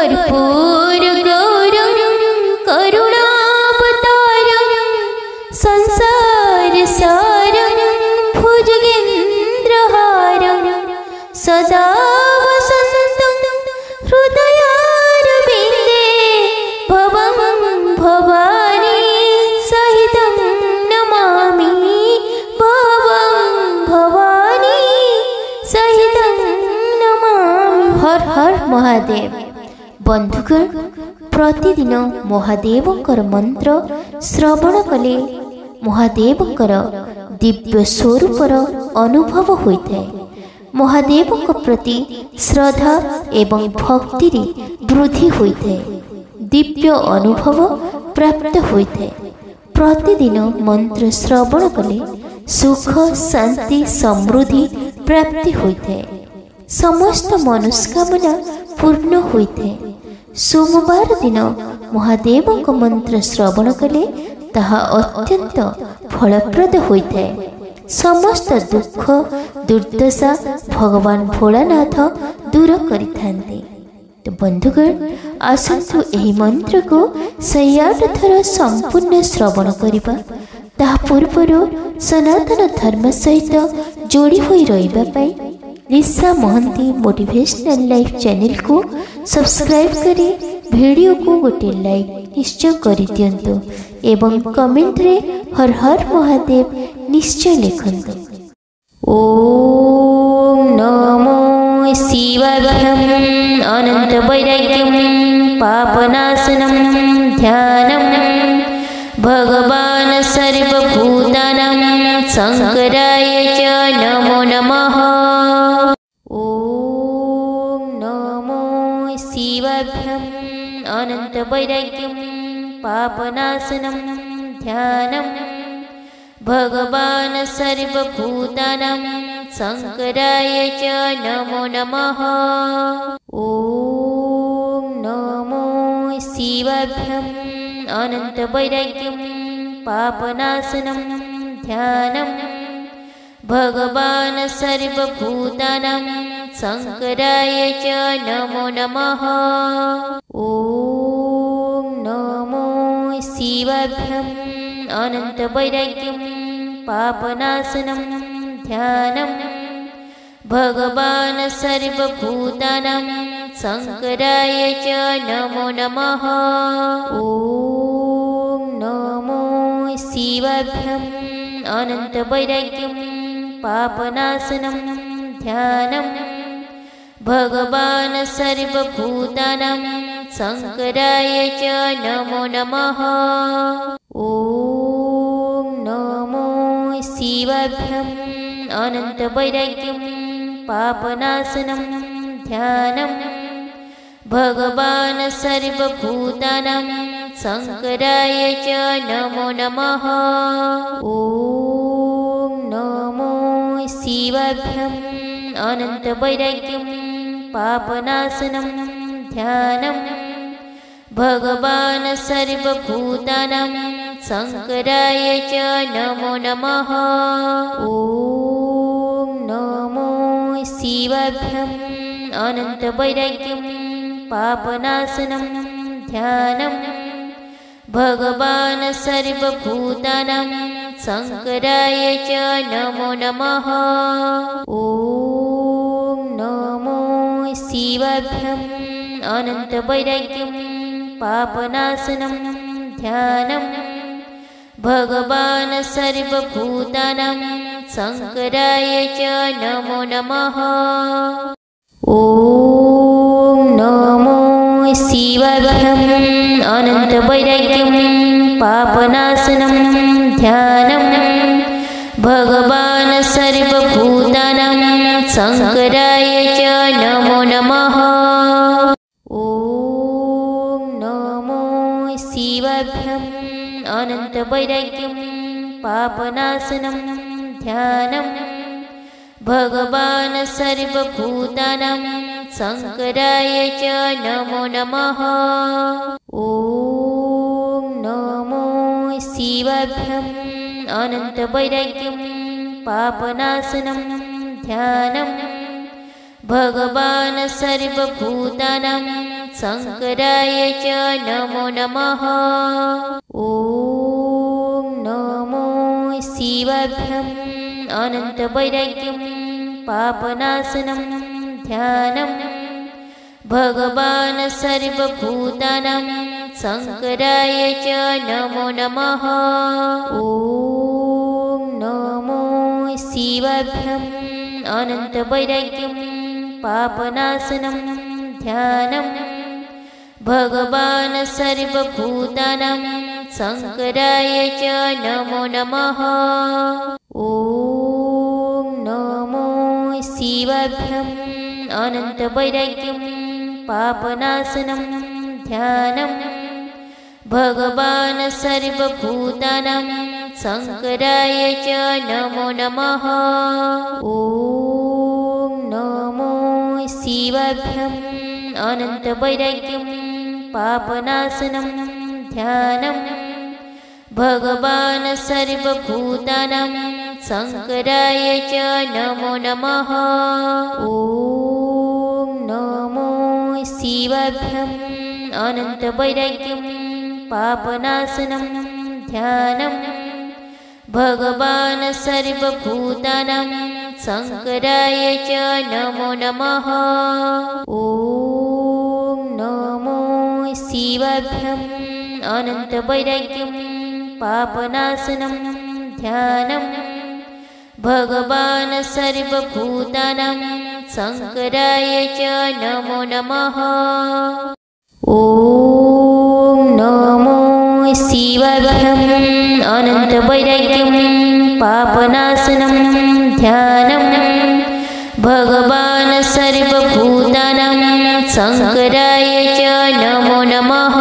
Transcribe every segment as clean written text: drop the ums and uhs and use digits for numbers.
कर्पूर गौरं करुणावतारं संसार सारं भुजगेन्द्रहारं सदा वसन्तं हृदयारविन्दे भवं भवानी सहितं नमामि भवं भवानी सहितं नमामि। हर हर महादेव। बंधुगण, प्रतिदिन महादेवंकर मंत्र श्रवण कले महादेवंकर दिव्य स्वरूपर अनुभव होइଥାଏ। महादेवंक प्रति श्रद्धा एवं भक्ति वृद्धि होइଥାଏ। दिव्य अनुभव प्राप्त होइଥାଏ। प्रतिदिन मंत्र श्रवण कले सुख शांति समृद्धि प्राप्ति होइଥାଏ। समस्त मनोस्कामना पूर्ण होइଥାଏ। सोमवार दिन महादेवंक मंत्र श्रवण कले ताहा अत्यंत फलप्रद होइଥାଏ। समस्त दुख दुर्दशा भगवान भोलानाथ दूर करिथान्ते। तो बंधुगण, आसन्तु एही मंत्र को 108 थर संपूर्ण श्रवण करिबा। ताहा पूर्वरु सनातन धर्म सहित जोड़ी होई रहिबा पई लिसा महंती मोटिवेशनल लाइफ चैनल को सब्सक्राइब करी वीडियो को गोटे लाइक निश्चय करि दियंतु एवं कमेंट रे हर हर महादेव निश्चय लिखंतु। ओम नमो शिवाभ्यं अनंत वैराग्यं पापनाशनं ध्यानं भगवान् सर्वभूतानां शंकराय च नमो नमः। ओम नमो शिवाभ्यं अनंत वैराग्यं पापनाशनं ध्यानं भगवान् सर्वभूतानां शंकराय च नमो नमः। ओम नमो शिवाभ्यं अनंत वैराग्यं पापनाशनं ध्यानं भगवान् सर्वभूतानां शंकराय च नमो नमः। ओम नमो शिवाभ्यं अनंत वैराग्यं पापनाशनं ध्यानं भगवान् सर्वभूतानां शंकराय च नमो नमः। ओम नमो शिवाभ्यं अनंत वैराग्यं पापनाशनं ध्यानं भगवान् सर्वभूतानां शंकराय च नमो नमः। ओम नमो शिवाभ्यं अनंत वैराग्यं पापनाशनं ध्यानं भगवान् सर्वभूतानां शंकराय च नमो नमः। ओम नमो शिवाभ्यं अनंत वैराग्यं पापनाशनं ध्यानं भगवान् सर्वभूतानां शंकराय च नमो नमः। ओम नमो शिवाभ्यं अनंत वैराग्यं पापनाशनं ध्यानं भगवान् सर्वभूतानां शंकराय च नमो नमः। ओम नमो शिवाभ्यं अनंत वैराग्यं पापनाशनं ध्यानं भगवान् सर्वभूतानां शंकराय च नमो नमः। ओम नमो शिवाभ्यं अनंत वैराग्यं पापनाशनं ध्यानं भगवान् सर्वभूतानां शंकराय च नमो नमः। ओम नमो शिवाभ्यं अनंत वैराग्यं पापनाशनं ध्यानं भगवान् सर्वभूतानां शंकराय च नमो नमः। ओम नमो शिवाभ्यं अनंत वैराग्यं पापनाशनं ध्यानं भगवान् सर्वभूतानां शङ्कराय च नमो नमः। ॐ नमो शिवाभ्यम् अनन्तवैराग्यं पापनाशनं ध्यानं भगवान् सर्वभूतानां शङ्कराय च नमो नमः। ॐ नमो शिवाभ्यम् अनन्तवैराग्यं पापनाशनं ध्यानं भगवान् सर्वभूतानां शङ्कराय च नमो नमः। ॐ नमो शिवाभ्यम् अनन्तवैराग्यं पापनाशनं ध्यानं भगवान् सर्वभूतानां शङ्कराय च नमो नमः। ॐ नमो शिवाभ्यम् अनन्तवैराग्यं पापनाशनं ध्यानं भगवान् सर्वभूतानां शङ्कराय च नमो नमः। ॐ नमो शिवाभ्यम् अनन्तवैराग्यं पापनाशनं ध्यानं भगवान् सर्वभूतानां शङ्कराय च नमो नमः। ॐ नमो शिवाभ्यम् अनन्तवैराग्यं पापनाशनं ध्यानं भगवान् सर्वभूतानां शङ्कराय च नमो नमः। ॐ नमो शिवाभ्यम् अनन्तवैराग्यं पापनाशनं ध्यानं भगवान् सर्वभूतानां शङ्कराय च नमो नमः।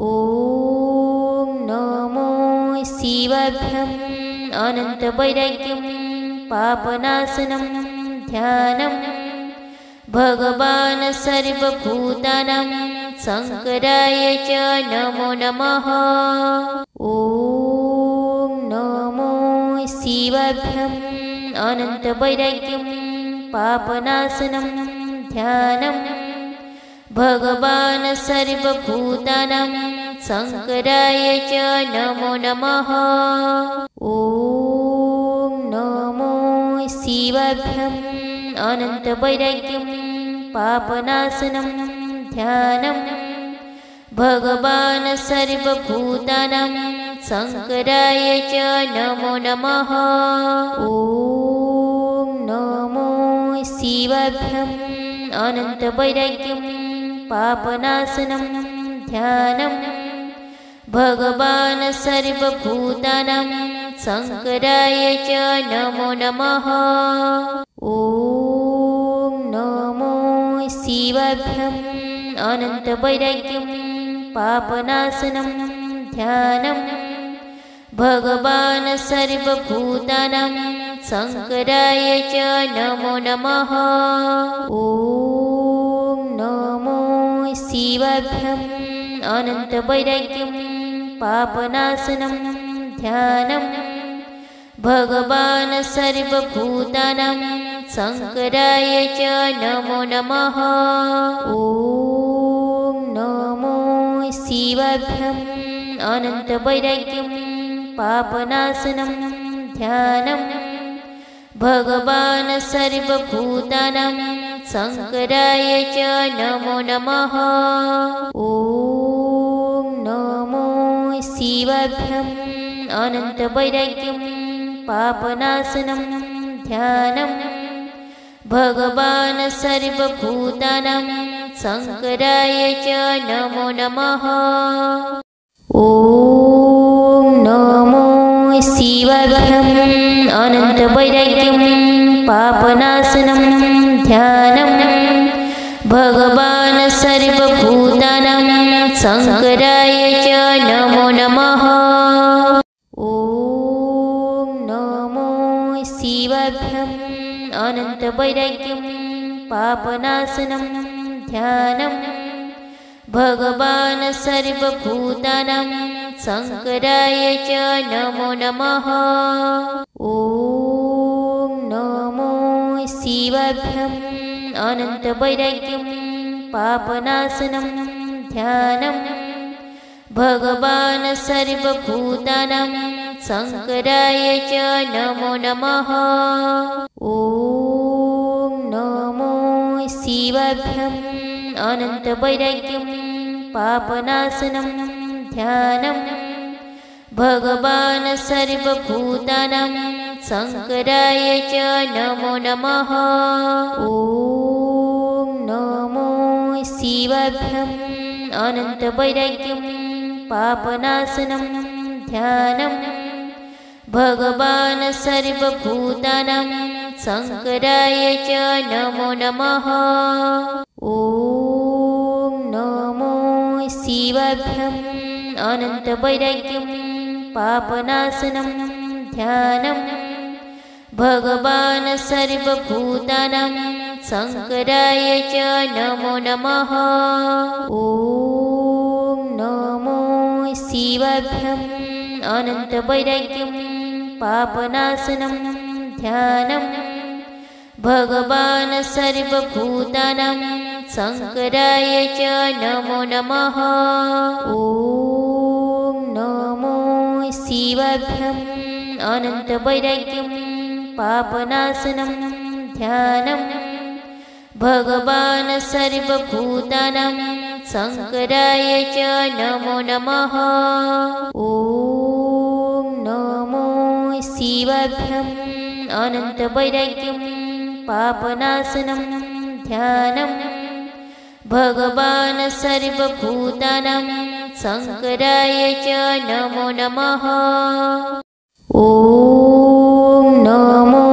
ॐ नमो शिवाभ्यम् अनन्तवैराग्यं पापनाशनं ध्यानं भगवान् सर्वभूतानां शङ्कराय च नमो नमः। ॐ नमो शिवाभ्यम् अनन्तवैराग्यं पापनाशनं ध्यानं भगवान् सर्वभूतानां शङ्कराय च नमो नमः। ॐ नमो शिवाभ्यम् अनन्तवैराग्यं पापनाशनं ध्यानं भगवान् सर्वभूतानां शङ्कराय च नमो नमः। ॐ नमो शिवाभ्यम् अनन्तवैराग्यं पापनाशनं ध्यानं भगवान् सर्वभूतानां शङ्कराय च नमो नमः। ॐ नमो शिवाभ्यम् अनन्तवैराग्यं पापनाशनं ध्यानं भगवान् सर्वभूतानां शङ्कराय च नमो नमः। ॐ नमो शिवाभ्यम् अनन्तवैराग्यं पापनाशनं ध्यानं भगवान् सर्वभूतानां शङ्कराय च नमो नमः। ॐ नमो शिवाभ्यम् अनन्तवैराग्यं पापनाशनं ध्यानं भगवान् सर्वभूतानां शङ्कराय च नमो नमः। ॐ नमो शिवाभ्यम् अनन्तवैराग्यं पापनाशनं ध्यानं भगवान् सर्वभूतानां शङ्कराय च नमो नमः। ॐ नमो शिवाभ्यम् अनन्तवैराग्यं पापनाशनं ध्यानं भगवान् सर्वभूतानां शङ्कराय च नमो नमः। ॐ नमो शिवाभ्यम् अनन्तवैराग्यं पापनाशनं ध्यानं भगवान् सर्वभूतानां शङ्कराय च नमो नमः। ॐ नमो शिवाभ्यम् अनन्तवैराग्यं पापनाशनं ध्यानं भगवान् सर्वभूतानां शङ्कराय च नमो नमः। ॐ नमो शिवाभ्यम् अनन्तवैराग्यं पापनाशनं ध्यानं भगवान् सर्वभूतानां शङ्कराय च नमो नमः। ॐ नमो शिवाभ्यम् अनन्तवैराग्यं पापनाशनं ध्यानं भगवान् सर्वभूतानां शङ्कराय च नमो नमः। ॐ नमो शिवाभ्यम् अनन्तवैराग्यं पापनाशनं ध्यानं भगवान् सर्वभूतानां शङ्कराय च नमो नमः। ॐ नमो शिवाभ्यम् अनन्तवैराग्यं पापनाशनं ध्यानं भगवान् सर्वभूतानां शङ्कराय च नमो नमः। ॐ नमो शिवाभ्यम् अनन्तवैराग्यं पापनाशनं ध्यानं भगवान् सर्वभूतानां शङ्कराय च नमो नमः। ॐ नमो शिवाभ्यम् अनन्तवैराग्यं पापनाशनं ध्यानं भगवान् सर्वभूतानां शङ्कराय च नमो नमः। ॐ नमो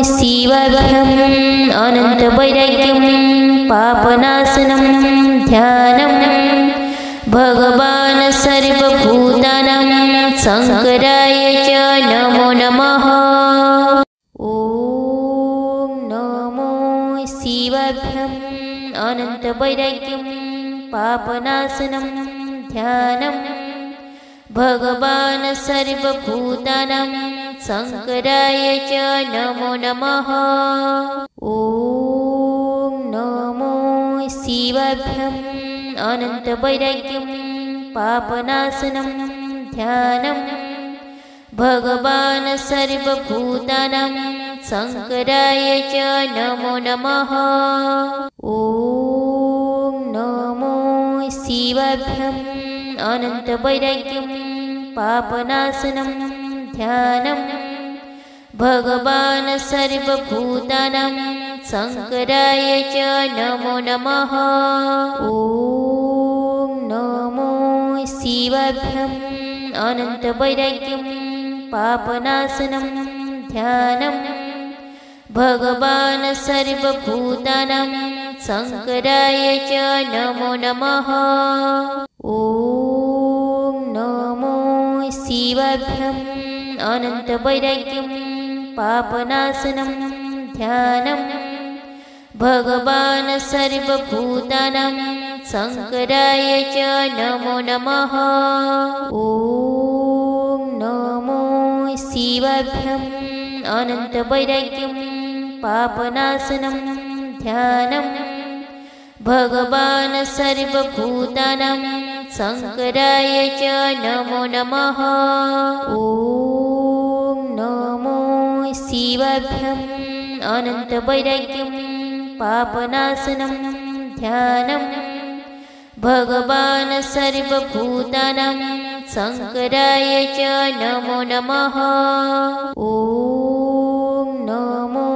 शिवाभ्यम् अनन्तवैराग्यं पापनाशनं ध्यानं भगवान् सर्वभूतानां शङ्कराय च नमो नमः। ॐ नमो शिवाभ्यम् अनन्तवैराग्यं पापनाशनं ध्यानं भगवान् सर्वभूतानां शङ्कराय च नमो नमः। ॐ नमो शिवाभ्यम् अनन्तवैराग्यं पापनाशनं ध्यानं भगवान् सर्वभूतानां शङ्कराय च नमो नमः। ॐ नमो शिवाभ्यम् अनन्तवैराग्यं पापनाशनं ध्यानं भगवान् सर्वभूतानां शङ्कराय च नमो नमः। ॐ नमो शिवाभ्यम् अनन्तवैराग्यं पापनाशनं ध्यानं भगवान् सर्वभूतानां शङ्कराय च नमो नमः। ॐ नमो शिवाभ्यम् अनन्तवैराग्यं पापनाशनं ध्यानं भगवान् सर्वभूतानां शङ्कराय च नमो नमः। ॐ नमो शिवाभ्यम् अनन्तवैराग्यं पापनाशनं ध्यानं भगवान् सर्वभूतानां शङ्कराय च नमो नमः। ॐ नमो शिवाभ्यम् अनन्तवैराग्यं पापनाशनं ध्यानं भगवान् सर्वभूतानां शङ्कराय च नमो नमः। ॐ नमो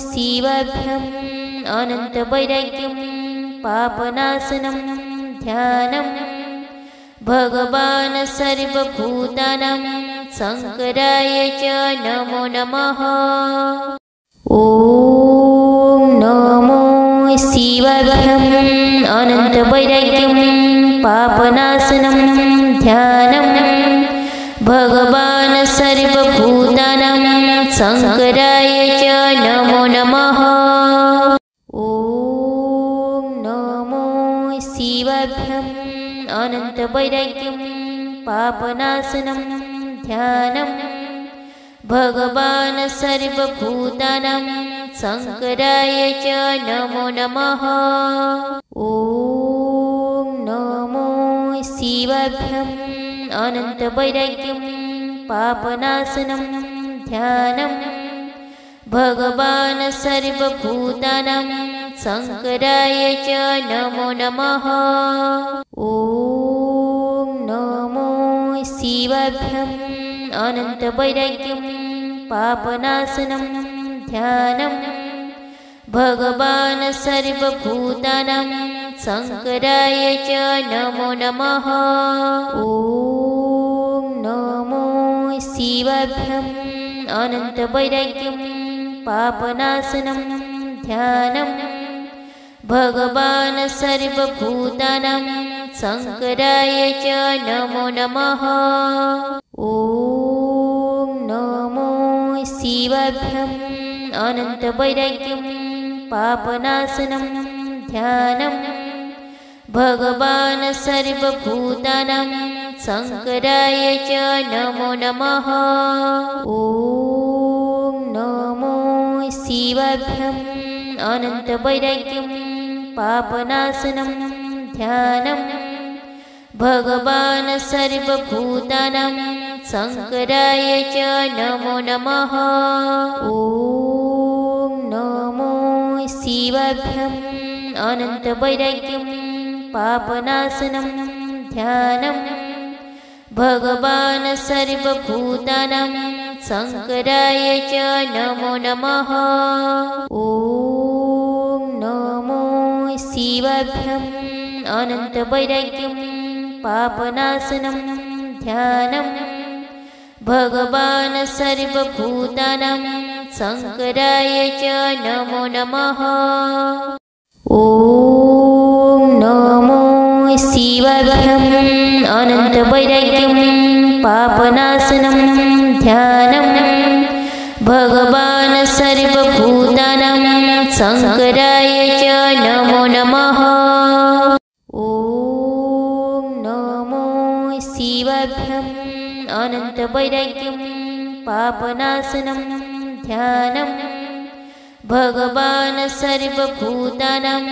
शिवाभ्यम् अनन्तवैराग्यं पापनाशनं ध्यानं भगवान् सर्वभूतानां शङ्कराय च नमो नमः। ॐ नमो शिवाभ्यम् अनन्तवैराग्यं पापनाशनं ध्यानं भगवान् सर्वभूतानां शङ्कराय च नमो नमः। ॐ नमो शिवाभ्यम् अनन्तवैराग्यं पापनाशनं ध्यानं भगवान् सर्वभूतानां शङ्कराय च नमो नमः। ॐ नमो शिवाभ्यम् अनन्तवैराग्यं पापनाशनं ध्यानं भगवान् सर्वभूतानां शङ्कराय च नमो नमः। ॐ नमो शिवाभ्यम् अनन्तवैराग्यं पापनाशनं ध्यानं भगवान् सर्वभूतानां शङ्कराय च नमो नमः। ॐ नमो शिवाभ्यम् अनन्तवैराग्यं पापनाशनं ध्यानं भगवान् सर्वभूतानां शङ्कराय च नमो नमः। ॐ नमो शिवाभ्यम् अनन्तवैराग्यं पापनाशनं ध्यानं भगवान् सर्वभूतानां शङ्कराय च नमो नमः। ॐ नमो शिवाभ्यम् अनन्तवैराग्यं पापनाशनं ध्यानं भगवान् सर्वभूतानां शङ्कराय च नमो नमः। ॐ नमो शिवाभ्यम् अनन्तवैराग्यं पापनाशनं ध्यानं भगवान् सर्वभूतानां शङ्कराय च नमो नमः। ॐ नमो शिवाभ्यम् अनन्तवैराग्यं पापनाशनं ध्यानं भगवान् सर्वभूतानां शङ्कराय च नमो नमः। ॐ नमो शिवाभ्यम् अनन्तवैराग्यं पापनाशनं ध्यानं भगवान् सर्वभूतानां शङ्कराय च नमो नमः। ॐ नमो शिवाभ्यम् अनन्तवैराग्यं पापनाशनं ध्यानं भगवान् सर्वभूतानां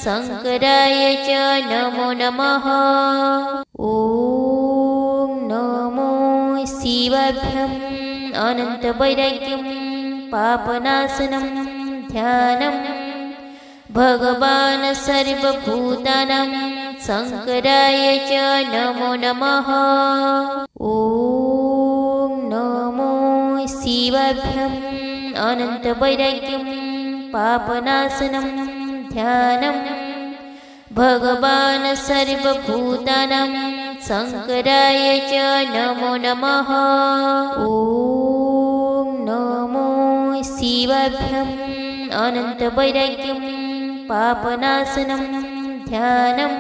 शङ्कराय च नमो नमः। ॐ नमो शिवाभ्यम् अनन्तवैराग्यं पापनाशनं ध्यानं भगवान् सर्वभूतानां शङ्कराय च नमो नमः। ॐ नमो शिवाभ्यम् अनन्तवैराग्यं पापनाशनं ध्यानं भगवान् सर्वभूतानां शङ्कराय च नमो नमः। ॐ नमो शिवाभ्यम् अनन्तवैराग्यं पापनाशनं ध्यानं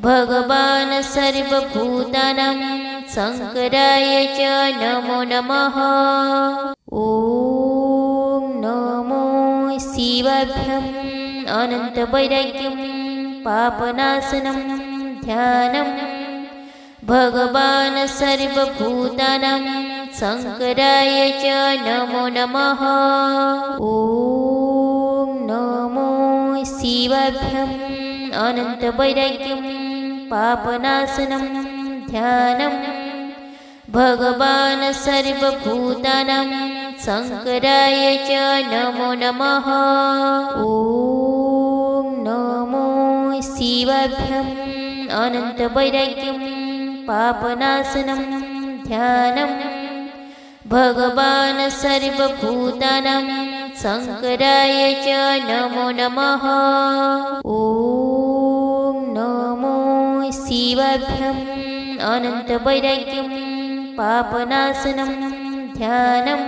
भगवान् सर्वभूतानां शङ्कराय च नमो नमः। ॐ नमो शिवाभ्यम् अनन्तवैराग्यं पापनाशनं ध्यानं भगवान् सर्वभूतानां शङ्कराय च नमो नमः। ॐ नमो शिवाभ्यम् अनन्तवैराग्यं पापनाशनं ध्यानं भगवान् सर्वभूतानां शङ्कराय च नमो नमः। ॐ नमो शिवाभ्यम् अनन्तवैराग्यं पापनाशनं ध्यानं भगवान् सर्वभूतानां शङ्कराय च नमो नमः। ॐ नमो शिवाभ्यम् अनन्तवैराग्यं पापनाशनं ध्यानं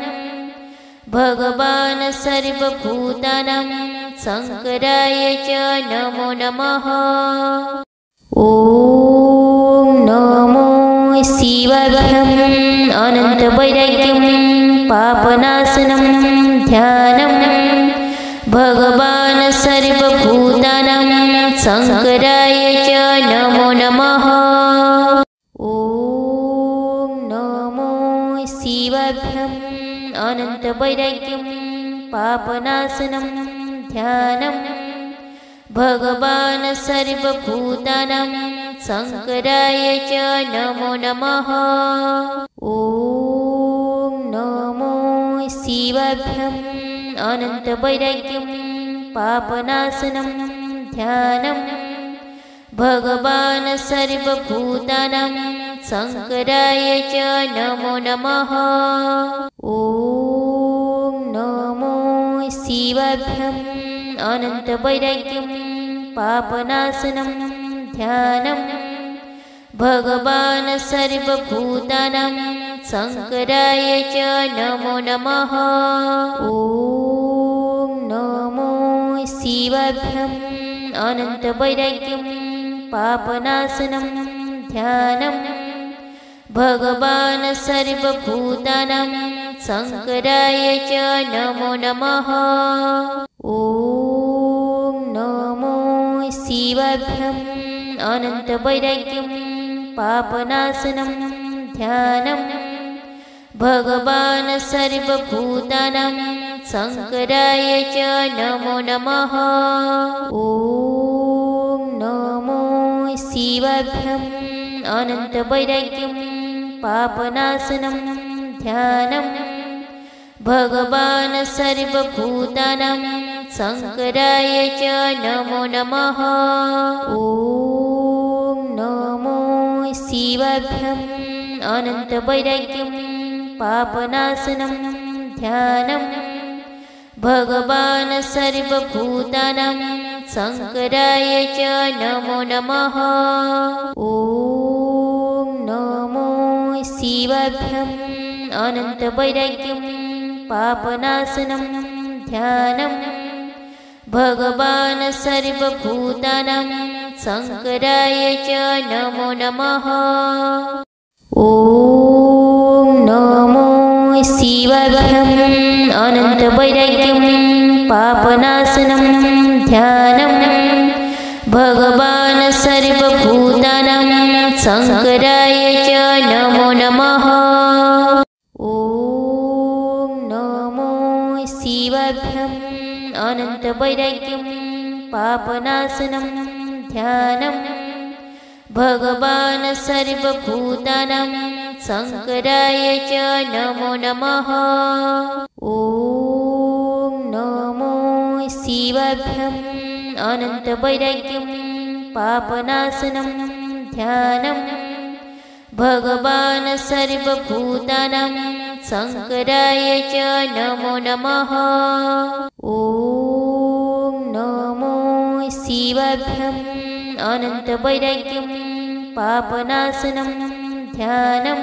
भगवान् सर्वभूतानां शङ्कराय च नमो नमः। ॐ नमो शिवाभ्यम् अनन्तवैराग्यं पापनाशनं ध्यानं भगवान् सर्वभूतानां शङ्कराय च नमो नमः। ॐ नमो शिवाभ्यम् अनन्तवैराग्यं पापनाशनं ध्यानं भगवान् सर्वभूतानां शङ्कराय च नमो नमः। ॐ नमो शिवाभ्यम् अनन्तवैराग्यं पापनाशनं ध्यानं भगवान् सर्वभूतानां शङ्कराय च नमो नमः। ॐ नमो शिवाभ्यम् अनन्तवैराग्यं पापनाशनं ध्यानं भगवान् सर्वभूतानां शङ्कराय च नमो नमः। ॐ नमो शिवाभ्यम् अनन्तवैराग्यं पापनाशनं ध्यानं भगवान् सर्वभूतानां शङ्कराय च नमो नमः। ॐ नमो शिवाभ्यम् अनन्तवैराग्यं पापनाशनं ध्यानं भगवान् सर्वभूतानां शङ्कराय च नमो नमः। ॐ नमो शिवाभ्यम् अनन्तवैराग्यं पापनाशनं ध्यानं भगवान् सर्वभूतानां शङ्कराय च नमो नमः। ॐ नमो शिवाभ्यम् अनन्तवैराग्यं पापनाशनं ध्यानं भगवान् सर्वभूतानां शङ्कराय च नमो नमः। ॐ नमो शिवाभ्यम् अनन्तवैराग्यं पापनाशनं ध्यानं भगवान् सर्वभूतानां शङ्कराय च नमो नमः। ॐ नमो शिवाभ्यम् अनन्तवैराग्यं पापनाशनं ध्यानं भगवान् सर्वभूतानां शङ्कराय च नमो नमः। ॐ नमो शिवाभ्यम् अनन्तवैराग्यं पापनाशनं ध्यानं भगवान् सर्वभूतानां शङ्कराय च नमो नमः। ॐ नमो शिवाभ्यम् अनन्तवैराग्यं पापनाशनं ध्यानं भगवान् सर्वभूतानां शङ्कराय च नमो नमः। ॐ नमो शिवाभ्यम् अनन्तवैराग्यं पापनाशनं ध्यानं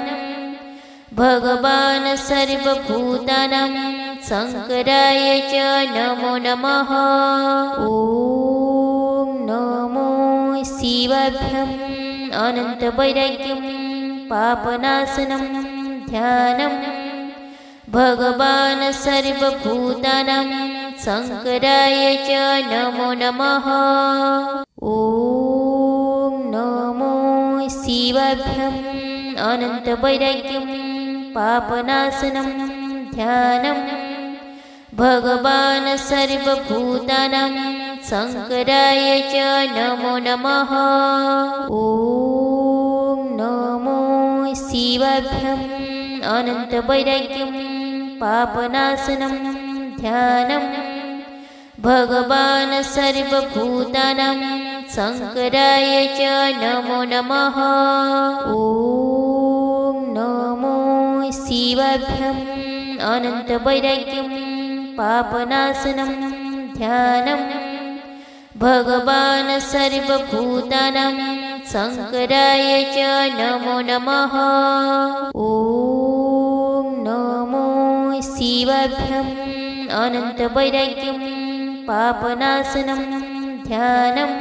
भगवान् सर्वभूतानां शङ्कराय च नमो नमः। ॐ नमो शिवाभ्यम् अनन्तवैराग्यं पापनाशनं ध्यानं भगवान् सर्वभूतानां शङ्कराय च नमो नमः। ॐ नमो शिवाभ्यम् अनन्तवैराग्यं पापनाशनं ध्यानं भगवान् सर्वभूतानां शङ्कराय च नमो नमः। ॐ नमो शिवाभ्यम् अनन्तवैराग्यं पापनाशनं ध्यानं भगवान् सर्वभूतानां शङ्कराय च नमो नमः। ॐ नमो शिवाभ्यम् अनन्तवैराग्यं पापनाशनं ध्यानं भगवान् सर्वभूतानां शङ्कराय च नमो नमः। ॐ नमो शिवाभ्यम् अनन्तवैराग्यं पापनाशनं ध्यानं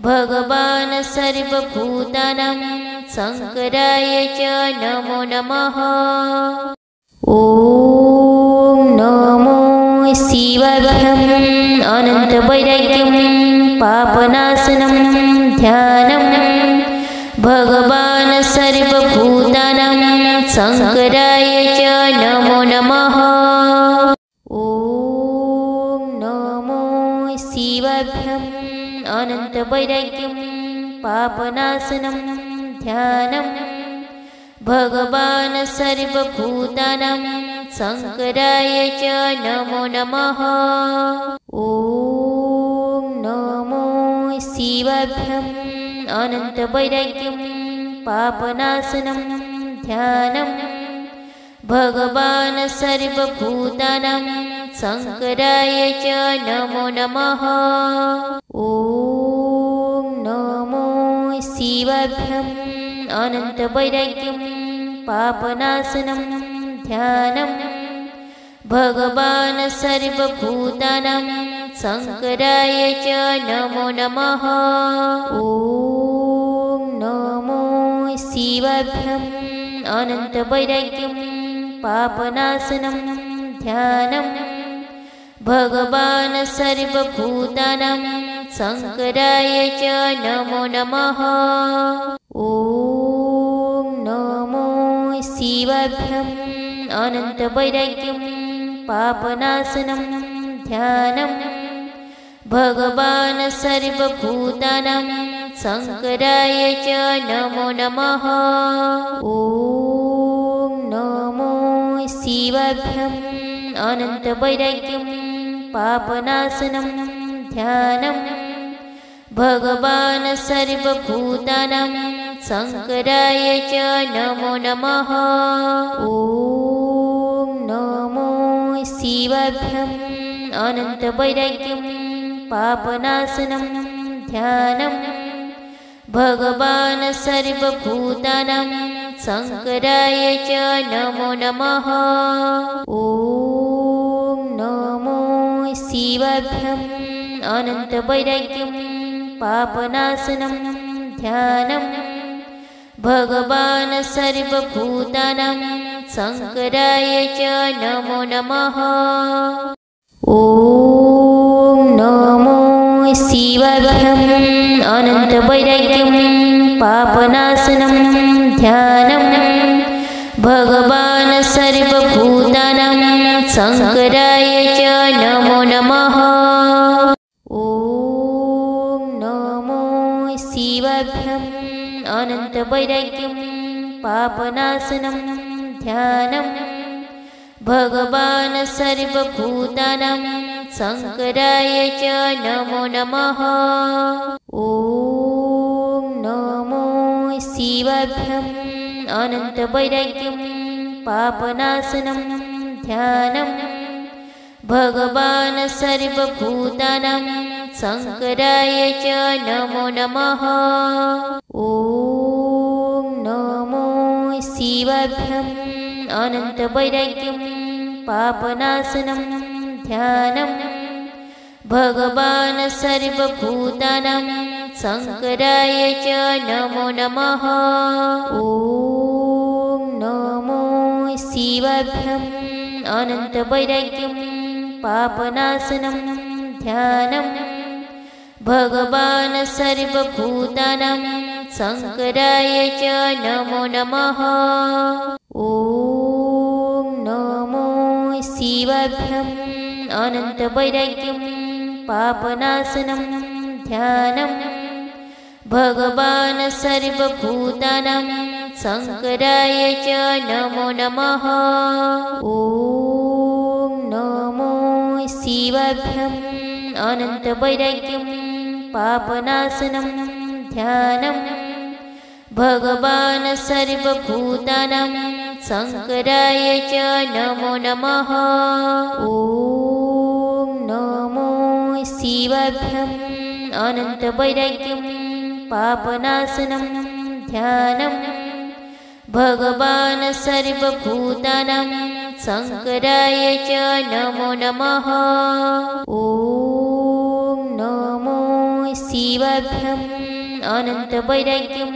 भगवान् सर्वभूतानां शङ्कराय च नमो नमः। ॐ नमो शिवाभ्यम् अनन्तवैराग्यं पापनाशनं ध्यानं भगवान् सर्वभूतानां शङ्कराय च नमो नमः। ॐ अनन्तवैराग्यं पापनाशनं ध्यानं भगवान् सर्वभूतानां शङ्कराय च नमो नमः। ॐ नमो शिवाभ्याम् अनन्तवैराग्यं पापनाशनं ध्यानं भगवान् सर्वभूतानां शङ्कराय च नमो नमः। ॐ नमो शिवाभ्याम् अनन्तवैराग्यं पापनाशनं ध्यानं भगवान् सर्वभूतानां शङ्कराय च नमो नमः। ॐ नमो शिवाभ्याम् अनन्तवैराग्यं पापनाशनं ध्यानं भगवान् सर्वभूतानां शङ्कराय च नमो नमः। ॐ नमो शिवाभ्याम् अनन्तवैराग्यं पापनाशनं ध्यानं भगवान् सर्वभूतानां शङ्कराय च नमो नमः। ॐ नमो शिवाभ्याम् अनन्तवैराग्यं पापनाशनं ध्यानं भगवान् सर्वभूतानां शङ्कराय च नमो नमः। ॐ नमो शिवाभ्याम् अनन्तवैराग्यं पापनाशनं ध्यानं भगवान् सर्वभूतानां शङ्कराय च नमो नमः। ॐ नमो शिवाभ्याम् अनन्तवैराग्यं पापनाशनं ध्यानं भगवान् सर्वभूतानां शङ्कराय च नमो नमः। ॐ नमो शिवाभ्याम् अनन्तवैराग्यं पापनाशनं ध्यानं भगवान् सर्वभूतानां शङ्कराय च नमो नमः। ॐ नमो शिवाभ्याम् अनन्तवैराग्यं पापनाशनं ध्यानं भगवान् सर्वभूतानां शङ्कराय च नमो नमः। ॐ नमो शिवाभ्याम् अनन्तवैराग्यं पापनाशनं ध्यानं भगवान् सर्वभूतानां शङ्कराय च नमो नमः। ॐ नमो शिवाभ्याम् अनन्तवैराग्यं पापनाशनं ध्यानं भगवान् सर्वभूतानां शङ्कराय च नमो नमः। ॐ नमो शिवाभ्याम् अनन्तवैराग्यं पापनाशनं ध्यानं भगवान् सर्वभूतानां शङ्कराय च नमो नमः। ॐ नमो शिवाभ्याम् अनन्तवैराग्यं पापनाशनं ध्यानं भगवान् सर्वभूतानां शङ्कराय च नमो नमः। ॐ नमो शिवाभ्याम् अनन्तवैराग्यं पापनाशनं ध्यानं भगवान् सर्वभूतानां शङ्कराय च नमो नमः। ॐ नमो शिवाभ्याम् अनन्तवैराग्यं पापनाशनं ध्यानं भगवान् सर्वभूतानां शङ्कराय च नमो नमः। ॐ नमो शिवाभ्याम् अनन्तवैराग्यं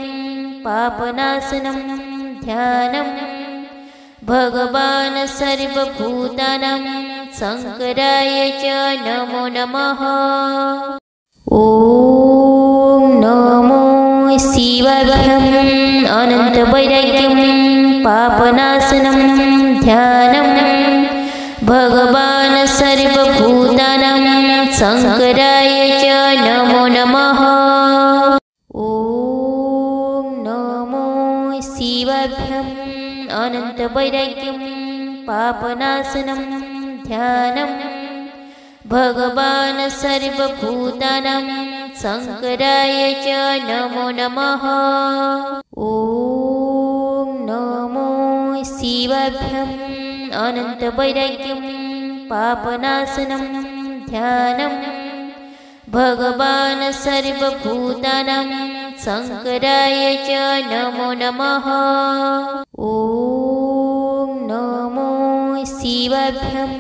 पापनाशनं ध्यानं भगवान् सर्वभूतानां शङ्कराय च नमो नमः। ॐ नमो शिवाभ्याम् अनन्तवैराग्यं पापनाशनं ध्यानं भगवान् सर्वभूतानां शङ्कराय च नमो नमः। ॐ नमो शिवाभ्याम् अनन्तवैराग्यं पापनाशनं ध्यानं भगवान् सर्वभूतानां शङ्कराय च नमो नमः। ॐ नमो शिवाभ्याम् अनन्तवैराग्यं पापनाशनं ध्यानं भगवान् सर्वभूतानां शङ्कराय च नमो नमः। ॐ नमो शिवाभ्याम्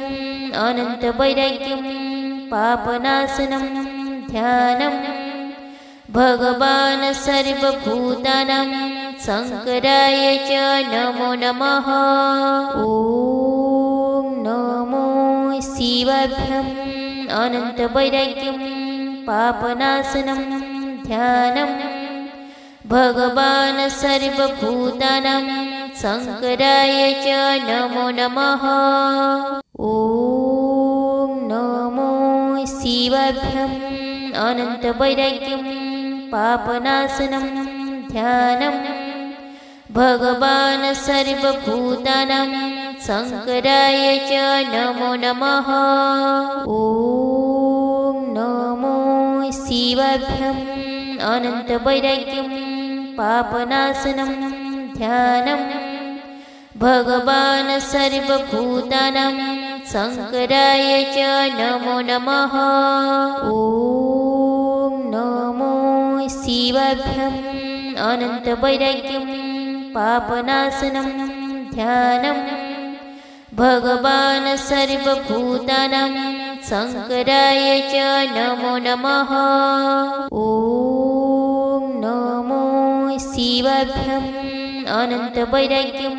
अनन्तवैराग्यं पापनाशनं ध्यानं भगवान् सर्वभूतानां शङ्कराय च नमो नमः। ॐ नमो शिवाभ्याम् अनन्तवैराग्यं पापनाशनं ध्यानं भगवान् सर्वभूतानां शङ्कराय च नमो नमः। ॐ नमो शिवाभ्याम् अनन्तवैराग्यं पापनाशनं ध्यानं भगवान् सर्वभूतानां शङ्कराय च नमो नमः। ॐ नमो शिवाभ्याम् अनन्तवैराग्यं पापनाशनं ध्यानं भगवान् सर्वभूतानां शङ्कराय च नमो नमः। ॐ नमो शिवाभ्याम् अनन्तवैराग्यं पापनाशनं ध्यानं भगवान् सर्वभूतानां शङ्कराय च नमो नमः। ॐ नमो शिवाभ्याम् अनन्तवैराग्यं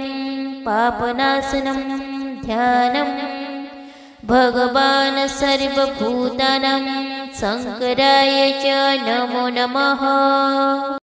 पापनाशनं ध्यानं भगवान् सर्वभूतानां शङ्कराय च नमो नमः।